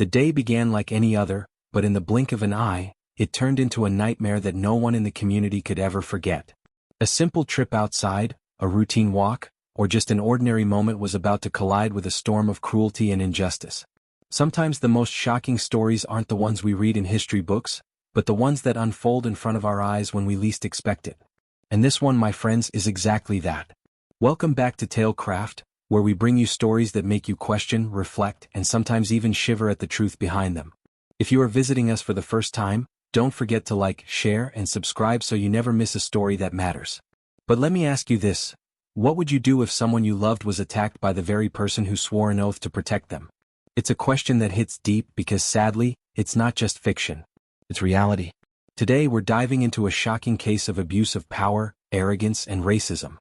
The day began like any other, but in the blink of an eye, it turned into a nightmare that no one in the community could ever forget. A simple trip outside, a routine walk, or just an ordinary moment was about to collide with a storm of cruelty and injustice. Sometimes the most shocking stories aren't the ones we read in history books, but the ones that unfold in front of our eyes when we least expect it. And this one, my friends, is exactly that. Welcome back to Talecraft, where we bring you stories that make you question, reflect, and sometimes even shiver at the truth behind them. If you are visiting us for the first time, don't forget to like, share, and subscribe so you never miss a story that matters. But let me ask you this. What would you do if someone you loved was attacked by the very person who swore an oath to protect them? It's a question that hits deep because sadly, it's not just fiction. It's reality. Today we're diving into a shocking case of abuse of power, arrogance, and racism.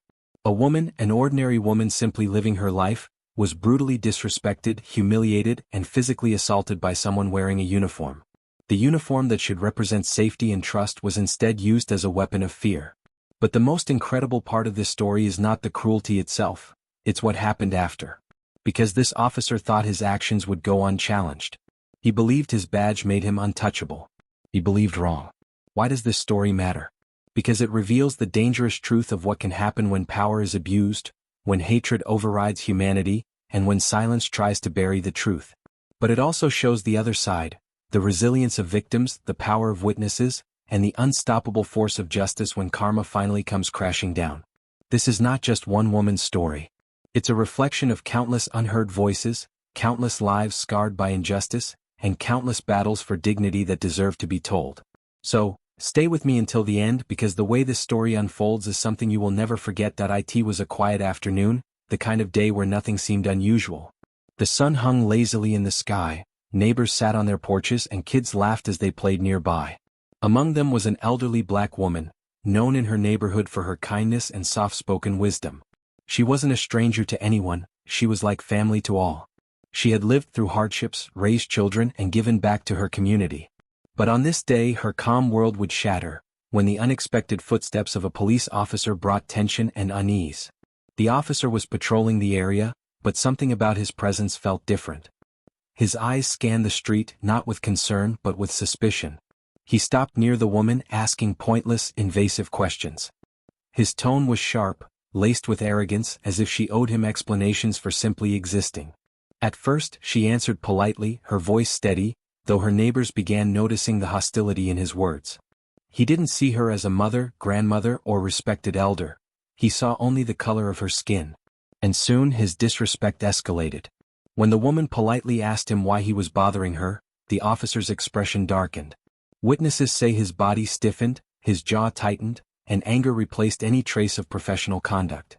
A woman, an ordinary woman simply living her life, was brutally disrespected, humiliated, and physically assaulted by someone wearing a uniform. The uniform that should represent safety and trust was instead used as a weapon of fear. But the most incredible part of this story is not the cruelty itself, it's what happened after. Because this officer thought his actions would go unchallenged. He believed his badge made him untouchable. He believed wrong. Why does this story matter? Because it reveals the dangerous truth of what can happen when power is abused, when hatred overrides humanity, and when silence tries to bury the truth. But it also shows the other side, the resilience of victims, the power of witnesses, and the unstoppable force of justice when karma finally comes crashing down. This is not just one woman's story. It's a reflection of countless unheard voices, countless lives scarred by injustice, and countless battles for dignity that deserve to be told. So, stay with me until the end because the way this story unfolds is something you will never forget. It was a quiet afternoon, the kind of day where nothing seemed unusual. The sun hung lazily in the sky, neighbors sat on their porches and kids laughed as they played nearby. Among them was an elderly black woman, known in her neighborhood for her kindness and soft-spoken wisdom. She wasn't a stranger to anyone, she was like family to all. She had lived through hardships, raised children, and given back to her community. But on this day her calm world would shatter, when the unexpected footsteps of a police officer brought tension and unease. The officer was patrolling the area, but something about his presence felt different. His eyes scanned the street not with concern but with suspicion. He stopped near the woman asking pointless, invasive questions. His tone was sharp, laced with arrogance as if she owed him explanations for simply existing. At first she answered politely, her voice steady, though her neighbors began noticing the hostility in his words. He didn't see her as a mother, grandmother, or respected elder. He saw only the color of her skin. And soon his disrespect escalated. When the woman politely asked him why he was bothering her, the officer's expression darkened. Witnesses say his body stiffened, his jaw tightened, and anger replaced any trace of professional conduct.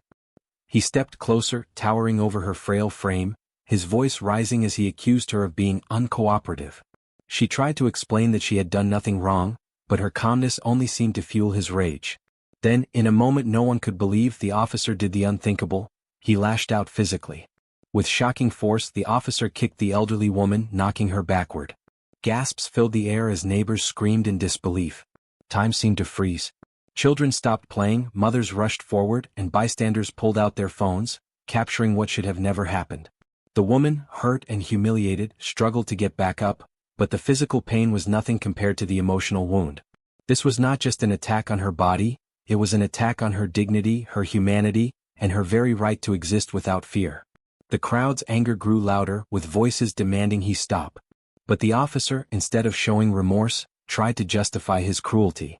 He stepped closer, towering over her frail frame, his voice rising as he accused her of being uncooperative. She tried to explain that she had done nothing wrong, but her calmness only seemed to fuel his rage. Then, in a moment no one could believe, the officer did the unthinkable. He lashed out physically. With shocking force the officer kicked the elderly woman, knocking her backward. Gasps filled the air as neighbors screamed in disbelief. Time seemed to freeze. Children stopped playing, mothers rushed forward, and bystanders pulled out their phones, capturing what should have never happened. The woman, hurt and humiliated, struggled to get back up, but the physical pain was nothing compared to the emotional wound. This was not just an attack on her body, it was an attack on her dignity, her humanity, and her very right to exist without fear. The crowd's anger grew louder, with voices demanding he stop. But the officer, instead of showing remorse, tried to justify his cruelty.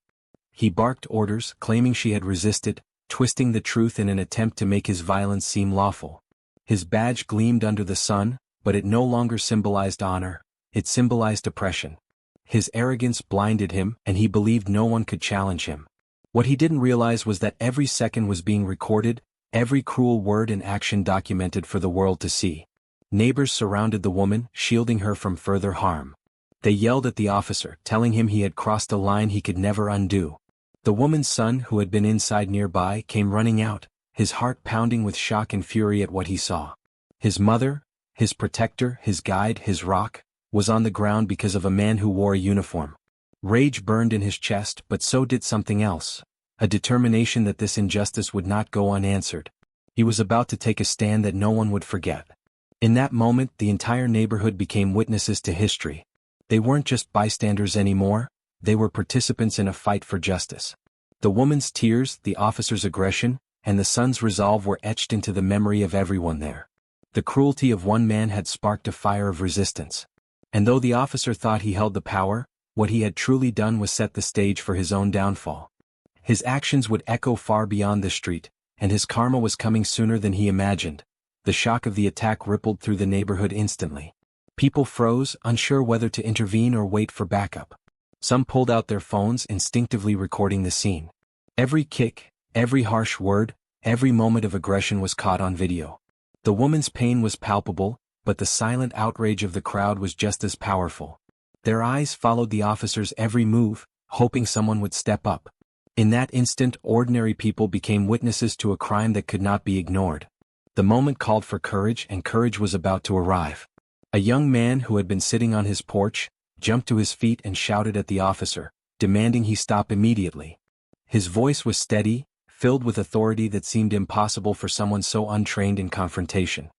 He barked orders, claiming she had resisted, twisting the truth in an attempt to make his violence seem lawful. His badge gleamed under the sun, but it no longer symbolized honor, it symbolized oppression. His arrogance blinded him, and he believed no one could challenge him. What he didn't realize was that every second was being recorded, every cruel word and action documented for the world to see. Neighbors surrounded the woman, shielding her from further harm. They yelled at the officer, telling him he had crossed a line he could never undo. The woman's son, who had been inside nearby, came running out, his heart pounding with shock and fury at what he saw. His mother, his protector, his guide, his rock, was on the ground because of a man who wore a uniform. Rage burned in his chest, but so did something else, a determination that this injustice would not go unanswered. He was about to take a stand that no one would forget. In that moment, the entire neighborhood became witnesses to history. They weren't just bystanders anymore, they were participants in a fight for justice. The woman's tears, the officer's aggression, and the son's resolve were etched into the memory of everyone there. The cruelty of one man had sparked a fire of resistance. And though the officer thought he held the power, what he had truly done was set the stage for his own downfall. His actions would echo far beyond the street, and his karma was coming sooner than he imagined. The shock of the attack rippled through the neighborhood instantly. People froze, unsure whether to intervene or wait for backup. Some pulled out their phones, instinctively recording the scene. Every kick, every harsh word, every moment of aggression was caught on video. The woman's pain was palpable, but the silent outrage of the crowd was just as powerful. Their eyes followed the officer's every move, hoping someone would step up. In that instant, ordinary people became witnesses to a crime that could not be ignored. The moment called for courage, and courage was about to arrive. A young man who had been sitting on his porch jumped to his feet and shouted at the officer, demanding he stop immediately. His voice was steady, filled with authority that seemed impossible for someone so untrained in confrontation.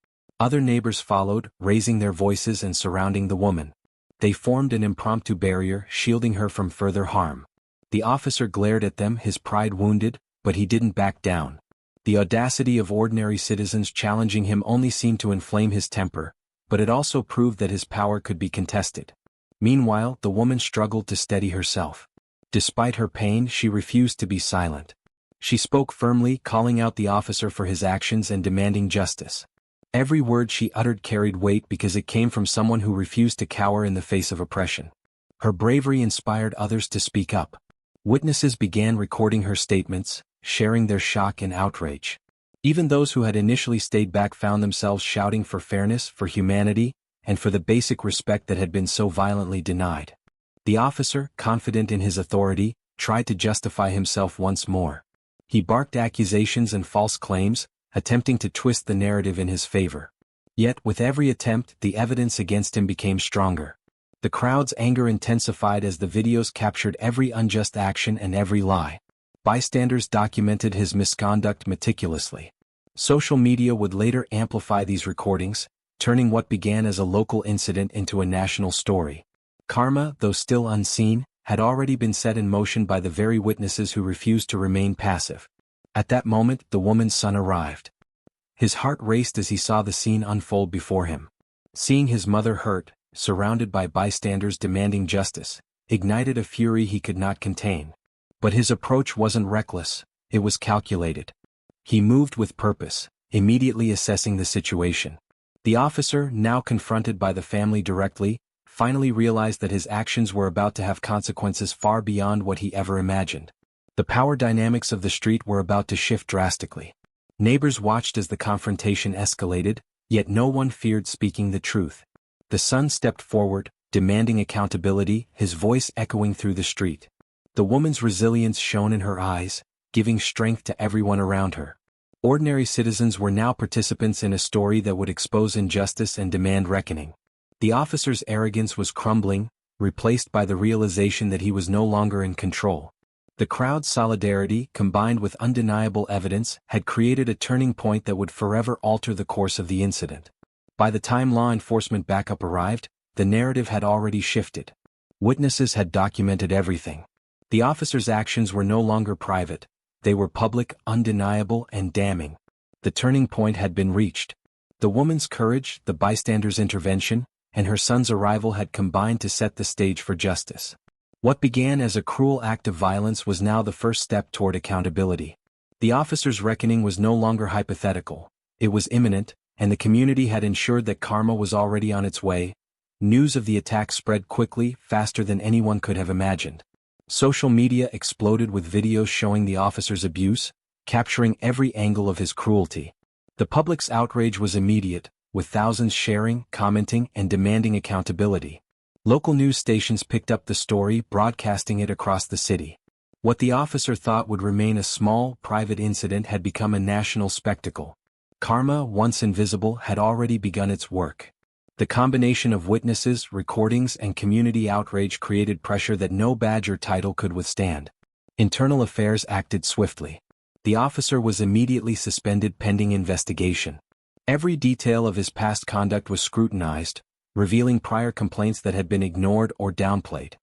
Other neighbors followed, raising their voices and surrounding the woman. They formed an impromptu barrier, shielding her from further harm. The officer glared at them, his pride wounded, but he didn't back down. The audacity of ordinary citizens challenging him only seemed to inflame his temper, but it also proved that his power could be contested. Meanwhile, the woman struggled to steady herself. Despite her pain, she refused to be silent. She spoke firmly, calling out the officer for his actions and demanding justice. Every word she uttered carried weight because it came from someone who refused to cower in the face of oppression. Her bravery inspired others to speak up. Witnesses began recording her statements, sharing their shock and outrage. Even those who had initially stayed back found themselves shouting for fairness, for humanity, and for the basic respect that had been so violently denied. The officer, confident in his authority, tried to justify himself once more. He barked accusations and false claims, attempting to twist the narrative in his favor. Yet, with every attempt, the evidence against him became stronger. The crowd's anger intensified as the videos captured every unjust action and every lie. Bystanders documented his misconduct meticulously. Social media would later amplify these recordings, turning what began as a local incident into a national story. Karma, though still unseen, had already been set in motion by the very witnesses who refused to remain passive. At that moment, the woman's son arrived. His heart raced as he saw the scene unfold before him. Seeing his mother hurt, surrounded by bystanders demanding justice, ignited a fury he could not contain. But his approach wasn't reckless, it was calculated. He moved with purpose, immediately assessing the situation. The officer, now confronted by the family directly, finally realized that his actions were about to have consequences far beyond what he ever imagined. The power dynamics of the street were about to shift drastically. Neighbors watched as the confrontation escalated, yet no one feared speaking the truth. The son stepped forward, demanding accountability, his voice echoing through the street. The woman's resilience shone in her eyes, giving strength to everyone around her. Ordinary citizens were now participants in a story that would expose injustice and demand reckoning. The officer's arrogance was crumbling, replaced by the realization that he was no longer in control. The crowd's solidarity, combined with undeniable evidence, had created a turning point that would forever alter the course of the incident. By the time law enforcement backup arrived, the narrative had already shifted. Witnesses had documented everything. The officer's actions were no longer private, they were public, undeniable, and damning. The turning point had been reached. The woman's courage, the bystander's intervention, and her son's arrival had combined to set the stage for justice. What began as a cruel act of violence was now the first step toward accountability. The officer's reckoning was no longer hypothetical, it was imminent, and the community had ensured that karma was already on its way. News of the attack spread quickly, faster than anyone could have imagined. Social media exploded with videos showing the officer's abuse, capturing every angle of his cruelty. The public's outrage was immediate, with thousands sharing, commenting, and demanding accountability. Local news stations picked up the story, broadcasting it across the city. What the officer thought would remain a small, private incident had become a national spectacle. Karma, once invisible, had already begun its work. The combination of witnesses, recordings, and community outrage created pressure that no badge or title could withstand. Internal affairs acted swiftly. The officer was immediately suspended pending investigation. Every detail of his past conduct was scrutinized, revealing prior complaints that had been ignored or downplayed.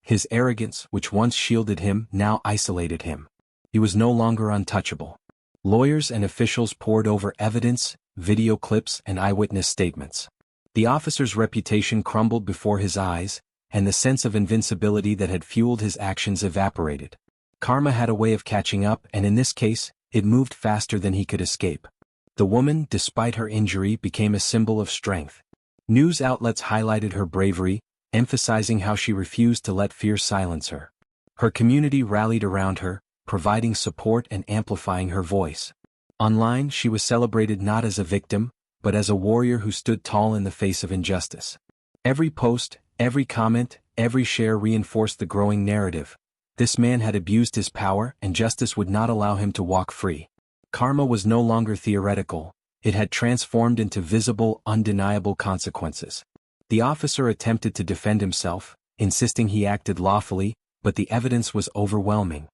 His arrogance, which once shielded him, now isolated him. He was no longer untouchable. Lawyers and officials pored over evidence, video clips, and eyewitness statements. The officer's reputation crumbled before his eyes, and the sense of invincibility that had fueled his actions evaporated. Karma had a way of catching up, and in this case, it moved faster than he could escape. The woman, despite her injury, became a symbol of strength. News outlets highlighted her bravery, emphasizing how she refused to let fear silence her. Her community rallied around her, providing support and amplifying her voice. Online, she was celebrated not as a victim, but as a warrior who stood tall in the face of injustice. Every post, every comment, every share reinforced the growing narrative. This man had abused his power, and justice would not allow him to walk free. Karma was no longer theoretical, it had transformed into visible, undeniable consequences. The officer attempted to defend himself, insisting he acted lawfully, but the evidence was overwhelming.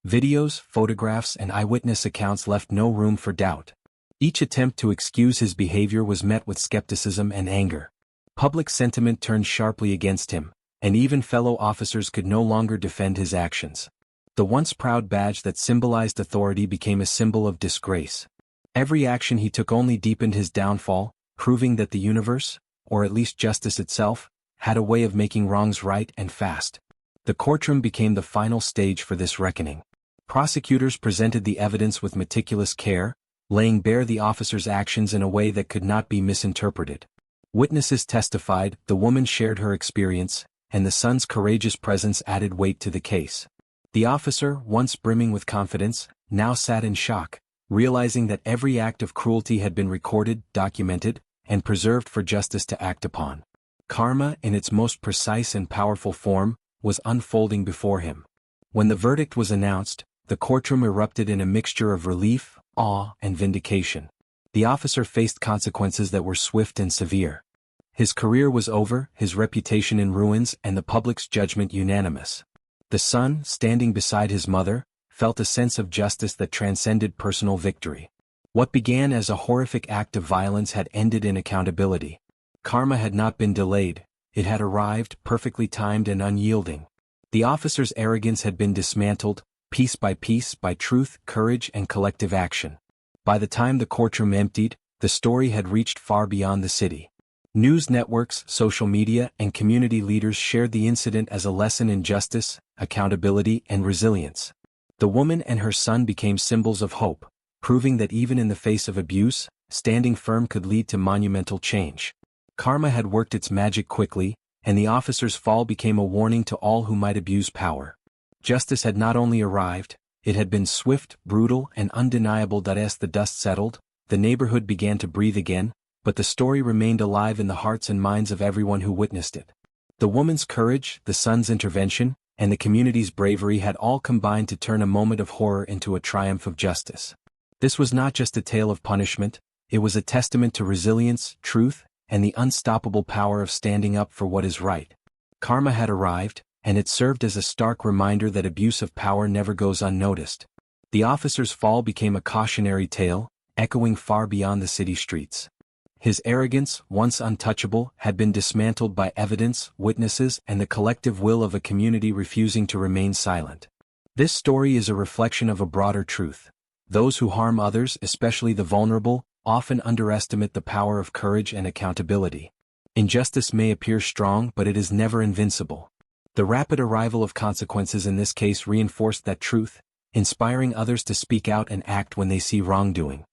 Videos, photographs, and eyewitness accounts left no room for doubt. Each attempt to excuse his behavior was met with skepticism and anger. Public sentiment turned sharply against him, and even fellow officers could no longer defend his actions. The once proud badge that symbolized authority became a symbol of disgrace. Every action he took only deepened his downfall, proving that the universe, or at least justice itself, had a way of making wrongs right and fast. The courtroom became the final stage for this reckoning. Prosecutors presented the evidence with meticulous care, laying bare the officer's actions in a way that could not be misinterpreted. Witnesses testified, the woman shared her experience, and the son's courageous presence added weight to the case. The officer, once brimming with confidence, now sat in shock, realizing that every act of cruelty had been recorded, documented, and preserved for justice to act upon. Karma, in its most precise and powerful form, was unfolding before him. When the verdict was announced, the courtroom erupted in a mixture of relief, awe, and vindication. The officer faced consequences that were swift and severe. His career was over, his reputation in ruins, and the public's judgment unanimous. The son, standing beside his mother, felt a sense of justice that transcended personal victory. What began as a horrific act of violence had ended in accountability. Karma had not been delayed, it had arrived, perfectly timed and unyielding. The officer's arrogance had been dismantled, piece by truth, courage, and collective action. By the time the courtroom emptied, the story had reached far beyond the city. News networks, social media, and community leaders shared the incident as a lesson in justice, accountability, and resilience. The woman and her son became symbols of hope, proving that even in the face of abuse, standing firm could lead to monumental change. Karma had worked its magic quickly, and the officer's fall became a warning to all who might abuse power. Justice had not only arrived, it had been swift, brutal, and undeniable. As the dust settled, the neighborhood began to breathe again, but the story remained alive in the hearts and minds of everyone who witnessed it. The woman's courage, the son's intervention, and the community's bravery had all combined to turn a moment of horror into a triumph of justice. This was not just a tale of punishment, it was a testament to resilience, truth, and the unstoppable power of standing up for what is right. Karma had arrived, and it served as a stark reminder that abuse of power never goes unnoticed. The officer's fall became a cautionary tale, echoing far beyond the city streets. His arrogance, once untouchable, had been dismantled by evidence, witnesses, and the collective will of a community refusing to remain silent. This story is a reflection of a broader truth. Those who harm others, especially the vulnerable, often underestimate the power of courage and accountability. Injustice may appear strong, but it is never invincible. The rapid arrival of consequences in this case reinforced that truth, inspiring others to speak out and act when they see wrongdoing.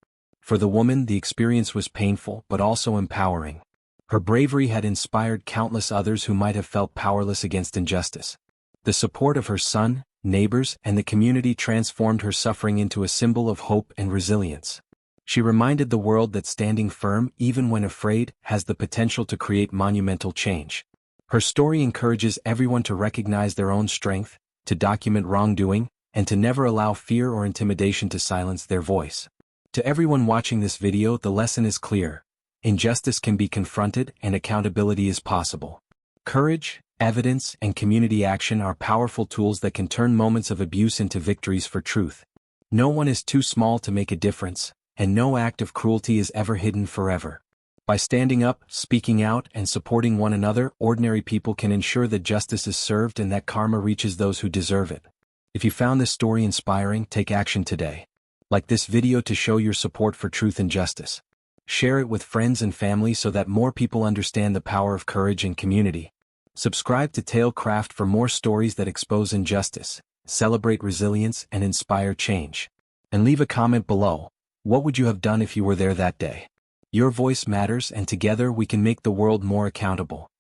For the woman, the experience was painful but also empowering. Her bravery had inspired countless others who might have felt powerless against injustice. The support of her son, neighbors, and the community transformed her suffering into a symbol of hope and resilience. She reminded the world that standing firm, even when afraid, has the potential to create monumental change. Her story encourages everyone to recognize their own strength, to document wrongdoing, and to never allow fear or intimidation to silence their voice. To everyone watching this video, the lesson is clear. Injustice can be confronted and accountability is possible. Courage, evidence, and community action are powerful tools that can turn moments of abuse into victories for truth. No one is too small to make a difference, and no act of cruelty is ever hidden forever. By standing up, speaking out, and supporting one another, ordinary people can ensure that justice is served and that karma reaches those who deserve it. If you found this story inspiring, take action today. Like this video to show your support for truth and justice. Share it with friends and family so that more people understand the power of courage and community. Subscribe to Tailcraft for more stories that expose injustice, celebrate resilience, and inspire change. And leave a comment below. What would you have done if you were there that day? Your voice matters, and together we can make the world more accountable.